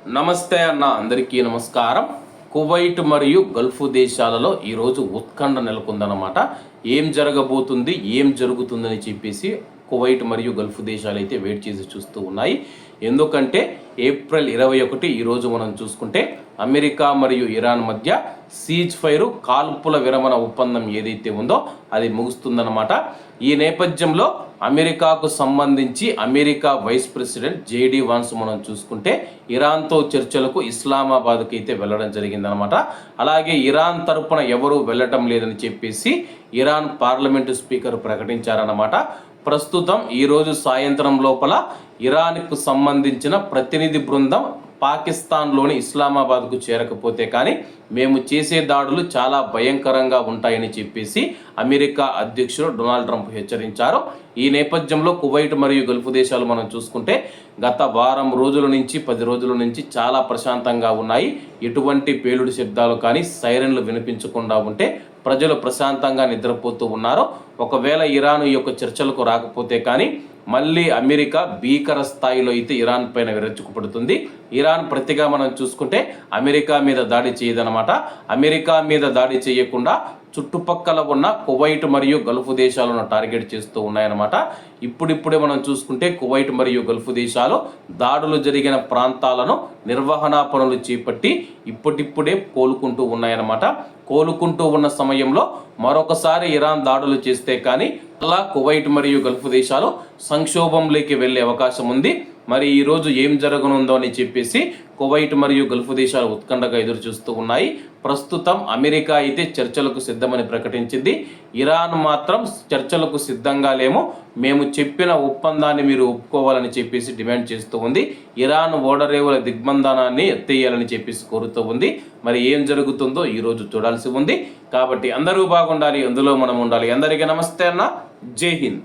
నమస్తే అన్న, అందరికీ నమస్కారం. కువైట్ మరియు గల్ఫ్ దేశాలలో ఈరోజు ఉత్కంఠ నెలకొందన్నమాట. ఏం జరగబోతుంది, ఏం జరుగుతుందని చెప్పేసి కువైట్ మరియు గల్ఫ్ దేశాలు అయితే వెయిట్ చేసి చూస్తూ ఉన్నాయి. ఎందుకంటే ఏప్రిల్ 21 ఈరోజు మనం చూసుకుంటే అమెరికా మరియు ఇరాన్ మధ్య సీజ్ ఫైర్ కాల్పుల విరమణ ఒప్పందం ఏదైతే ఉందో అది ముగుస్తుందన్నమాట. ఈ నేపథ్యంలో అమెరికాకు సంబంధించి America vice president JD Vance మనం చూసుకుంటే ఇరాన్తో చర్చలకు ఇస్లామాబాద్కి అయితే వెళ్ళడం జరిగిందనమాట. అలాగే ఇరాన్ తరపున ఎవరూ వెళ్ళటం లేదని చెప్పేసి ఇరాన్ పార్లమెంటు స్పీకర్ ప్రకటించారన్నమాట. ప్రస్తుతం ఈరోజు సాయంత్రం లోపల ఇరాన్కు సంబంధించిన ప్రతినిధి బృందం పాకిస్తాన్లోని ఇస్లామాబాద్కు చేరకపోతే కానీ మేము చేసే దాడులు చాలా భయంకరంగా ఉంటాయని చెప్పేసి అమెరికా అధ్యక్షుడు డొనాల్డ్ ట్రంప్ హెచ్చరించారు. ఈ నేపథ్యంలో కువైట్ మరియు గల్ఫ్ దేశాలు మనం చూసుకుంటే గత వారం రోజుల నుంచి 10 రోజుల నుంచి చాలా ప్రశాంతంగా ఉన్నాయి. ఎటువంటి పేలుడు శబ్దాలు కానీ సైరన్లు వినిపించకుండా ఉంటే ప్రజలు ప్రశాంతంగా నిద్రపోతూ ఉన్నారు. ఒకవేళ ఇరాన్ యొక్క చర్చలకు రాకపోతే కానీ మళ్ళీ అమెరికా భీకర స్థాయిలో అయితే ఇరాన్ పైన విరుచుకుపడుతుంది. ఇరాన్ ప్రతిగా మనం చూసుకుంటే అమెరికా మీద దాడి చేయదనమాట. అమెరికా మీద దాడి చేయకుండా చుట్టుపక్కల ఉన్న కువైట్ మరియు గల్ఫ్ దేశాలను టార్గెట్ చేస్తూ ఉన్నాయన్నమాట. ఇప్పుడిప్పుడే మనం చూసుకుంటే కువైట్ మరియు గల్ఫ్ దేశాలు దాడులు జరిగిన ప్రాంతాలను నిర్వహణ పనులు చేపట్టి ఇప్పటిప్పుడే కోలుకుంటూ ఉన్నాయన్నమాట. కోలుకుంటూ ఉన్న సమయంలో మరొకసారి ఇరాన్ దాడులు చేస్తే కానీ అలా కువైట్ మరియు గల్ఫ్ దేశాలు సంక్షోభంలోకి వెళ్ళే అవకాశం ఉంది. మరి ఈరోజు ఏం జరగనుందో అని చెప్పేసి కువైట్ మరియు గల్ఫ్ దేశాలు ఉత్కంఠగా ఎదురు చూస్తూ ఉన్నాయి. ప్రస్తుతం అమెరికా అయితే చర్చలకు సిద్ధమని ప్రకటించింది. ఇరాన్ మాత్రం చర్చలకు సిద్ధంగా లేము, మేము చెప్పిన ఒప్పందాన్ని మీరు ఒప్పుకోవాలని చెప్పేసి డిమాండ్ చేస్తూ ఉంది. ఇరాన్ ఓడరేవుల దిగ్బంధనాన్ని ఎత్తేయాలని చెప్పేసి కోరుతూ ఉంది. మరి ఏం జరుగుతుందో ఈరోజు చూడాల్సి ఉంది. కాబట్టి అందరూ బాగుండాలి, అందులో మనం ఉండాలి. అందరికీ నమస్తే అన్న, జై హింద్.